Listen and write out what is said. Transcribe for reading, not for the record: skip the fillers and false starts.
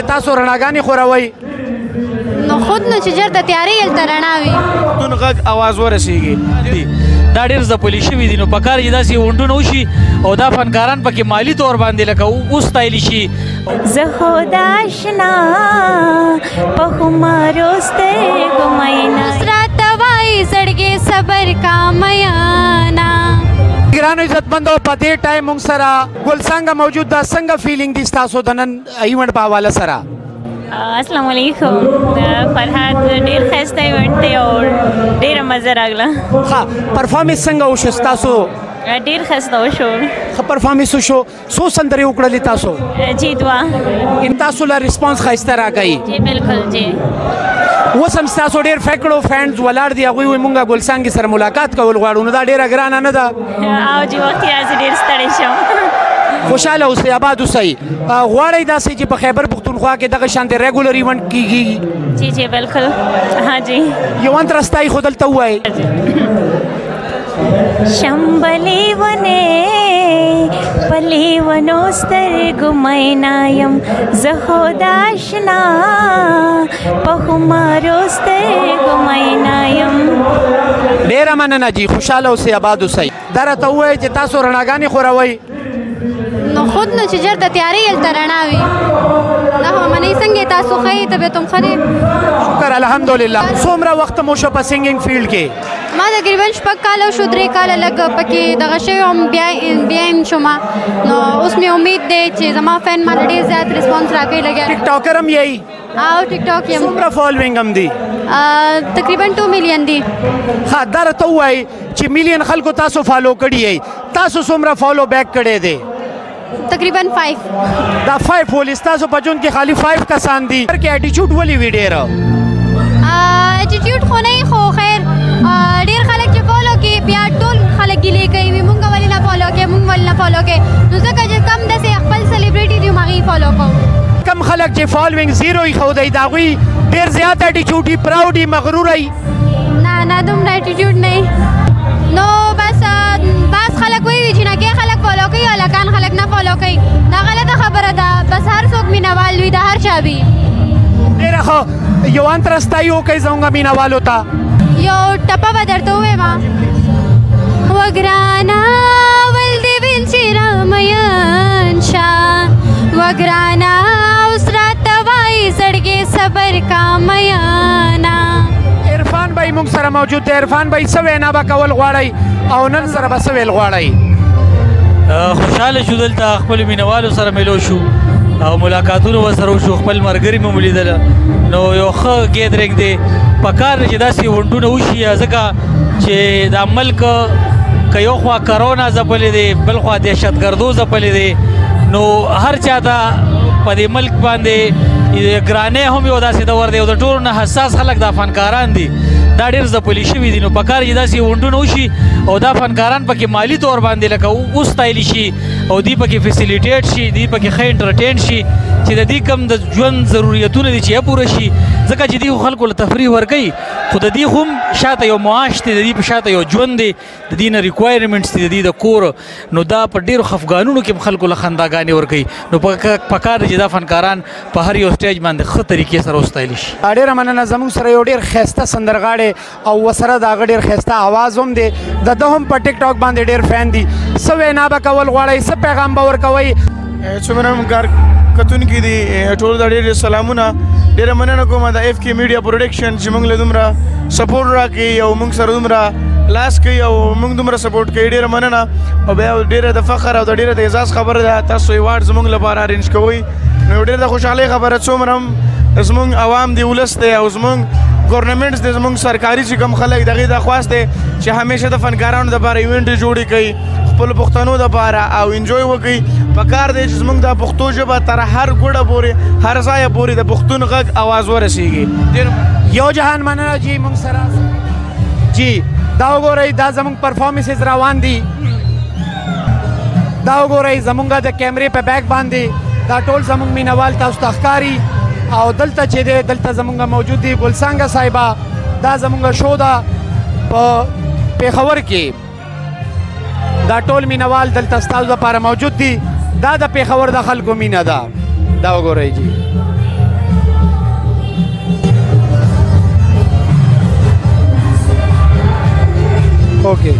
تاسو رڼاګانې خوروئ نو خود نو چې چېرته تیارې هلته رڼا وي پښتون غږ اواز ورسیږي دا ډېر ځپلي شوي دي نو پکار چې داسې غونډونه وشي او دا فنکاران پکې مالي طور باندې لکه وستایلی شي زه خو د اشنا په خمارو سترګو مینا راته وایي زړګې صبر کا میانا ګرانو عزتمندو په دې ټایم موږ سره ګلڅانګه موجود ده څنګه فیلینګ دي ستاسو د نن ایونټ په حواله سره السلام علیکم فرحات ډیر ښایسته ایونټ دی او ډیره مزه راغله ښه پرفارمنس څنګه وشو ستاسو ډیر ښایسته وشو ښه پرفارمنس وشو څو سندرې وکړلې تاسو جی دوه تاسو له ریسپانس ښایسته راکوي جی بالکل جی اوس هم ستاسو ډېر فکړو فینډز ولاړ دي هغوی وایي مونږ ګلڅانګې سره ملاقات کول غواړو نو دا ډېره ګرانه نه ده او جی وخت یې راځي ډېر ستړی شم خوشحاله اوسئ آباد اوسئ غواړئ داسې چې په خیبر پښتونخوا کې دغه شانتې ریګولر ایونټ کیږي جی جی بالکل ها جی یو انت رستای خو دلته ووایئ شمبلی ونه پلی ونو سترګو مینا یم زه خو د اشنا په خمارو سترګو مینا یم ډېره مننه جي خوشحاله اوسئ آباد اوسئ دا راته ووایئ چې تاسو رڼاګانې خوروئ نو خود نو چې چېرته تیارې هلته رڼا وي دا خو منئ څنګه تاسو ښه یې طبیعت هم ښه دی شکر الحمدلله څومره وخت مو شو په سنګینګ فیلډ کې ما تقریبا 6 کاله شو 3 کاله لږ پکې دغه شوی هم بیا یم شوم نو اوس مې امید دی چې زما فین ماته ډېر زیات ریسپانس راکوي لګیا ټیک ټاکر هم یی او ټیک ټاک یم څومره فالوینګ هم دی تقریبا 2 ملیون دی ښه دا راته ووایئ چې میلیون خلکو تاسو فالو کړي یی تاسو څومره فالو بیک کړی دی تقریبا 5 دا 5 ولې ستاسو په ژوند کې خالي 5 کسان دي کې اټیچیوډ ولې وي ډېره اټیټیوډ خو نه خو خیر ډېر خلک چې فالو کوي بیا ټول خلک ګیلې کوي موږ ولې نه فالو کوي موږ ولې نه فالو کوي نو ځکه چې کم داسې خپل سلیبریټي دي هغوی فالو کوو کم خلک چې فالوینګ زیرو یې ښودی د هغوی ډېر زیات اټیچیوډ وي پراوډ وي مغرور وي نه دومره اټیټیوډ نه نو بس بعض خلک وایي چې نګې خلک فالو کوي هلکان خلک نه فالو کوي دا غلطه خبره ده بس هر څوک مینهوال وي د هر چا وي ډېره ښه یو انت رستایي وکړئ زموږ مینهوالو ته یو ټپه به درته ووایم وګرانه ول دې ویل چې رامیین شه وګرانه اوس راته وایي زړګې صبر کا میانا عرفان بھائی موږ سره موجود دی عرفان بھائی څه وینا به کول غواړئ او نن سره به څه ویل غواړئ خوشحاله شو دلته خپلو مینهوالو سره میلو شو او ملاقاتونه ورسره وشو خپل ملګري مې ولیدله نو یو ښه ګیدرینګ دی پکار دی چې داسې غونډونه وشي ځکه چې دا ملک که یو خوا کرونا ځپلی دی بل خوا دهشتګردو ځپلی دی نو هر چا ته په دې ملک باندې ګرانۍ هم یو داسې دور دی او د ټولو نه حساس خلک دا فنکاران دي دا ډېر ځپلي شوي دي نو پکار چې داسې غونډونه وشي او دا فنکاران پکې مالي طور باندې لکه وستایلی شي او دوی پکې فیسیلیټیټ شي دوی پکې ښه انټرټین شي چې د دې کم د ژوند ضرورتونه دي چې پوره شي ځکه چې دوی خلکو له تفریح ورکوي خو د دې هم شاته یو معاش دی د دې په شاته یو ژوند دی د دې نه ریکوایرمنټس دي د دې د کور نو دا په ډېرو خفګانونو کې خلکو له خنداګانې ورکوي نو پکار دی چې دا فنکاران په هر یو سټیج باندې ښه طریقې سره وستایلی شي ډېره مننه زموږ سره یو ډېر ښایسته سندرغاړی او ورسره د هغه ډېر ښایسته اواز هم دی د ده هم په ټیک ټاک باندې ډېر فین دي څه وینا به کول غواړئ څه پیغام به ورکوئ څومره هم کار کتونکي دي ټولو ته ډېر سلامونه ډېره مننه کوم د اف کې میډیا پروډکشن چې موږ له دومره سپورټ راکوي او موږ سره دومره لاس کوي او موږ دومره سپورټ کوي ډېره مننه او بیا ډېره د فخر او د ډېره د اعزاز خبره ده تاسو ایوارډ زموږ لپاره ارینج کوئ نو ډېره د خوشحالۍ خبره څومره هم زموږ عوام دی ولس دی او زموږ ګورنمنټس دی زموږ سرکاري چې کوم خلک د هغې دا خواست دی چې همیشه د فنکارانو دپاره ایونټ جوړې کوي خپلو پښتنو دپاره او انجوی وکړي پکار دی چې زموږ دا پښتو ژبه تر هر ګوډه پورې هر ځایه پورې د پښتون غږ اواز ورسیږي یو جهان مننه جي موږ سره جي دا وګورئ دا زموږ پرفارمنسز روان دي دا وګورئ زموږ د کیمرې په بیک باندې دا ټول زموږ مینوال تاسو ته ښکاري او دلته چې دی دلته زموږ موجود دي ګلڅانګه صاحبه دا زموږ شو ده په پېښور کې دا ټول مینوال دلته ستاسو لپاره موجود دي دا د پېښور د خلکو مینه ده دا وګورئ جي اوکے